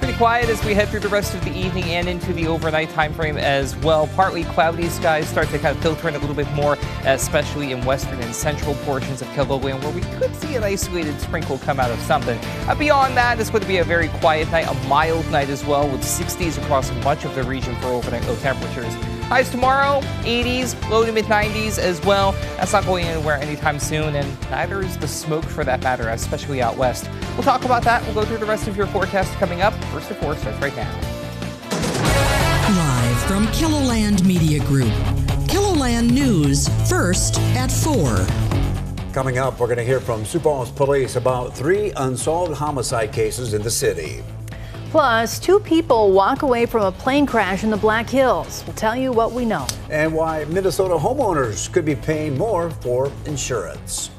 pretty quiet as we head through the rest of the evening and into the overnight time frame as well. Partly cloudy skies start to kind of filter in a little bit more, especially in western and central portions of KELOLAND, where we could see an isolated sprinkle come out of something. Beyond that, it's going to be a very quiet night, a mild night as well, with 60s across much of the region for overnight low temperatures. Highs tomorrow, 80s, low to mid-90s as well. That's not going anywhere anytime soon, and neither is the smoke for that matter, especially out west. We'll talk about that. We'll go through the rest of your forecast coming up. First to 4 starts right now. Live from KELOLAND Media Group. KELOLAND News, first at 4. Coming up, we're going to hear from Sioux Falls Police about 3 unsolved homicide cases in the city. Plus, 2 people walk away from a plane crash in the Black Hills. We'll tell you what we know. And why Minnesota homeowners could be paying more for insurance.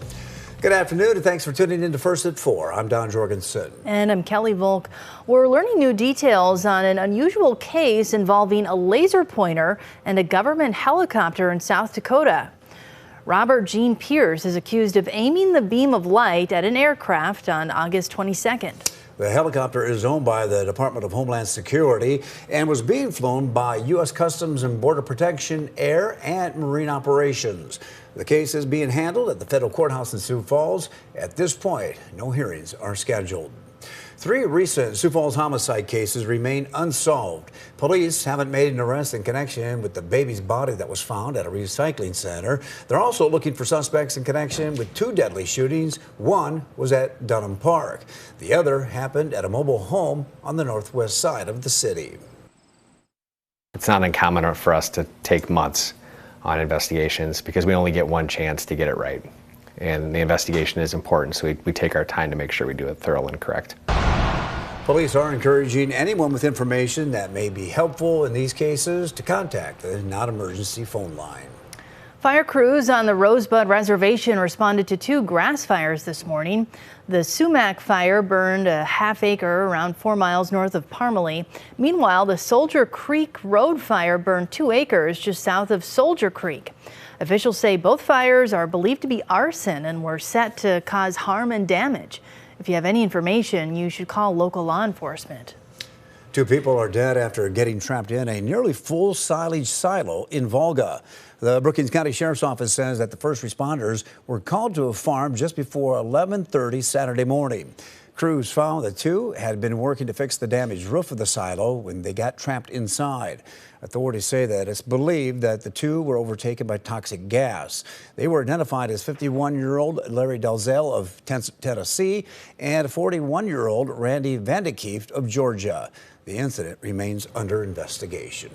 Good afternoon, and thanks for tuning in to First at 4. I'm Don Jorgensen. And I'm Kelly Volk. We're learning new details on an unusual case involving a laser pointer and a government helicopter in South Dakota. Robert Gene Pierce is accused of aiming the beam of light at an aircraft on August 22nd. The helicopter is owned by the Department of Homeland Security and was being flown by U.S. Customs and Border Protection, Air and Marine Operations. The case is being handled at the federal courthouse in Sioux Falls. At this point, no hearings are scheduled. 3 recent Sioux Falls homicide cases remain unsolved. Police haven't made an arrest in connection with the baby's body that was found at a recycling center. They're also looking for suspects in connection with 2 deadly shootings. One was at Dunham Park. The other happened at a mobile home on the northwest side of the city. It's not uncommon for us to take months on investigations because we only get one chance to get it right. And the investigation is important, so we take our time to make sure we do it thorough and correct. Police are encouraging anyone with information that may be helpful in these cases to contact the non-emergency phone line. Fire crews on the Rosebud Reservation responded to 2 grass fires this morning. The Sumac fire burned a half-acre around 4 miles north of Parmalee. Meanwhile, the Soldier Creek Road fire burned 2 acres just south of Soldier Creek. Officials say both fires are believed to be arson and were set to cause harm and damage. If you have any information, you should call local law enforcement. 2 people are dead after getting trapped in a nearly full silage silo in Volga. The Brookings County Sheriff's Office says that the first responders were called to a farm just before 11:30 Saturday morning. Crews found the 2 had been working to fix the damaged roof of the silo when they got trapped inside. Authorities say that it's believed that the 2 were overtaken by toxic gas. They were identified as 51-year-old Larry Dalzell of Tennessee and 41-year-old Randy Vandekieft of Georgia. The incident remains under investigation.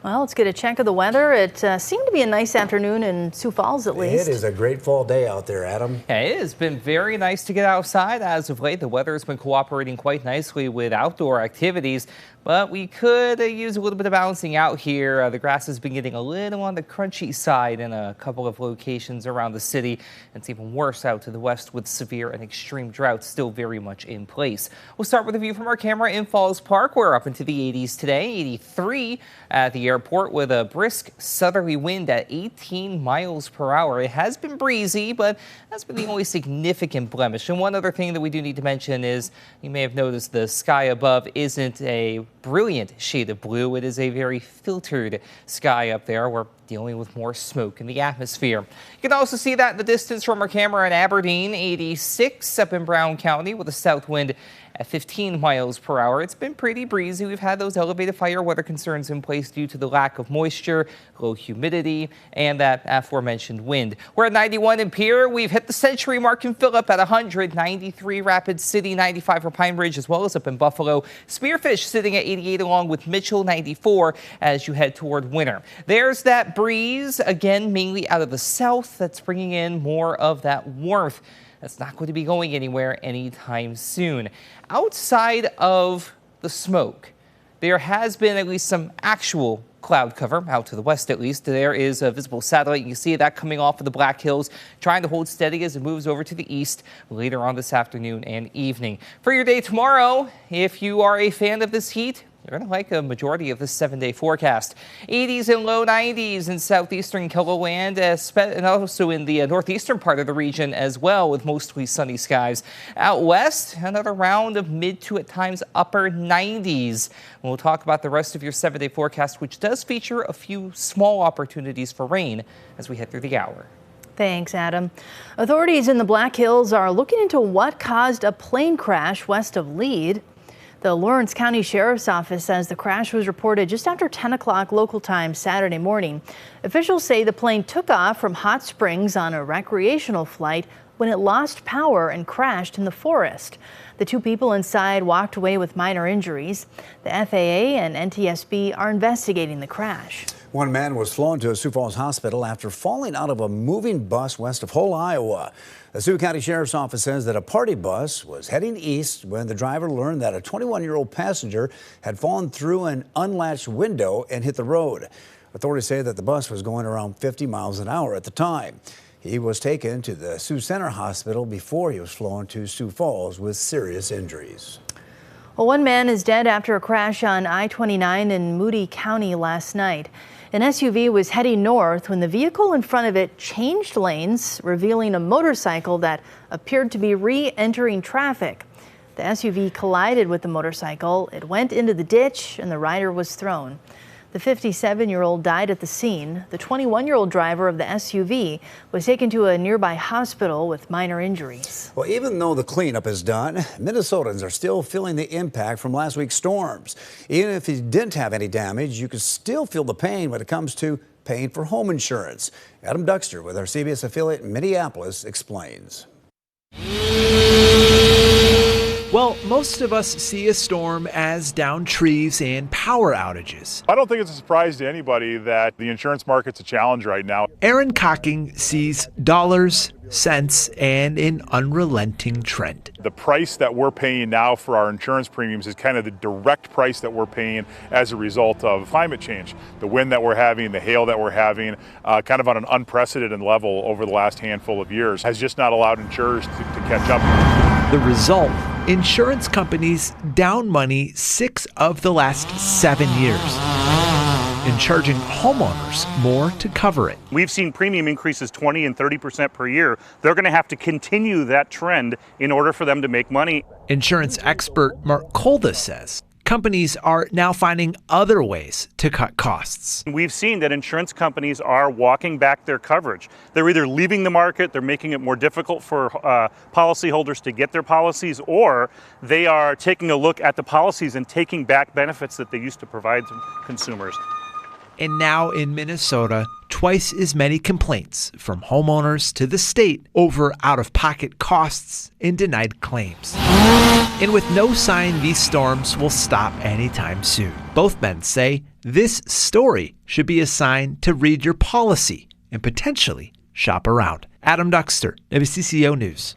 Well, let's get a check of the weather. It seemed to be a nice afternoon in Sioux Falls, at least. It is a great fall day out there, Adam. Yeah, it has been very nice to get outside as of late. The weather has been cooperating quite nicely with outdoor activities, but we could use a little bit of balancing out here. The grass has been getting a little on the crunchy side in a couple of locations around the city. It's even worse out to the west with severe and extreme drought still very much in place. We'll start with a view from our camera in Falls Park. We're up into the 80s today, 83 at the airport with a brisk southerly wind at 18 miles per hour. It has been breezy, but that's been the only significant blemish. And one other thing that we do need to mention is you may have noticed the sky above isn't a brilliant shade of blue. It is a very filtered sky up there. We're dealing with more smoke in the atmosphere. You can also see that in the distance from our camera in Aberdeen, 86 up in Brown County with a south wind at 15 miles per hour. It's been pretty breezy. We've had those elevated fire weather concerns in place due to the lack of moisture, low humidity, and that aforementioned wind. We're at 91 in Pierre. We've hit the century mark in Phillip at 100, 93 Rapid City, 95 for Pine Ridge, as well as up in Buffalo. Spearfish sitting at 88 along with Mitchell, 94 as you head toward winter. There's that breeze, again, mainly out of the south, that's bringing in more of that warmth. That's not going to be going anywhere anytime soon. Outside of the smoke, there has been at least some actual cloud cover out to the west. At least there is a visible satellite. You can see that coming off of the Black Hills, trying to hold steady as it moves over to the east later on this afternoon and evening. For your day tomorrow, if you are a fan of this heat, You're going to like a majority of this 7-day forecast. 80s and low 90s in southeastern KELOLAND, and also in the northeastern part of the region as well, with mostly sunny skies. Out west, another round of mid to at times upper 90s. We'll talk about the rest of your 7-day forecast, which does feature a few small opportunities for rain as we head through the hour. Thanks, Adam. Authorities in the Black Hills are looking into what caused a plane crash west of Lead. The Lawrence County Sheriff's Office says the crash was reported just after 10 o'clock local time Saturday morning. Officials say the plane took off from Hot Springs on a recreational flight when it lost power and crashed in the forest. The two people inside walked away with minor injuries. The FAA and NTSB are investigating the crash. One man was flown to a Sioux Falls hospital after falling out of a moving bus west of Hull, Iowa. The Sioux County Sheriff's Office says that a party bus was heading east when the driver learned that a 21-year-old passenger had fallen through an unlatched window and hit the road. Authorities say that the bus was going around 50 miles an hour at the time. He was taken to the Sioux Center Hospital before he was flown to Sioux Falls with serious injuries. Well, one man is dead after a crash on I-29 in Moody County last night. An SUV was heading north when the vehicle in front of it changed lanes, revealing a motorcycle that appeared to be re-entering traffic. The SUV collided with the motorcycle. It went into the ditch and the rider was thrown. The 57-year-old died at the scene. The 21-year-old driver of the SUV was taken to a nearby hospital with minor injuries. Well, even though the cleanup is done, Minnesotans are still feeling the impact from last week's storms. Even if you didn't have any damage, you can still feel the pain when it comes to paying for home insurance. Adam Duxter with our CBS affiliate in Minneapolis explains. Well, most of us see a storm as downed trees and power outages. I don't think it's a surprise to anybody that the insurance market's a challenge right now. Aaron Cocking sees dollars, cents, and an unrelenting trend. The price that we're paying now for our insurance premiums is kind of the direct price that we're paying as a result of climate change. The wind that we're having, the hail that we're having, kind of on an unprecedented level over the last handful of years has just not allowed insurers to catch up. The result, insurance companies down money 6 of the last 7 years and charging homeowners more to cover it. We've seen premium increases 20 and 30% per year. They're going to have to continue that trend in order for them to make money. Insurance expert Mark Kolda says companies are now finding other ways to cut costs. We've seen that insurance companies are walking back their coverage. They're either leaving the market, they're making it more difficult for policyholders to get their policies, or they are taking a look at the policies and taking back benefits that they used to provide to consumers. And now in Minnesota, twice as many complaints from homeowners to the state over out-of-pocket costs and denied claims. And with no sign these storms will stop anytime soon, both men say this story should be a sign to read your policy and potentially shop around. Adam Duxter, WCCO News.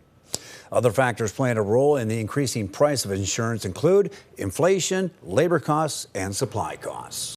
Other factors playing a role in the increasing price of insurance include inflation, labor costs, and supply costs.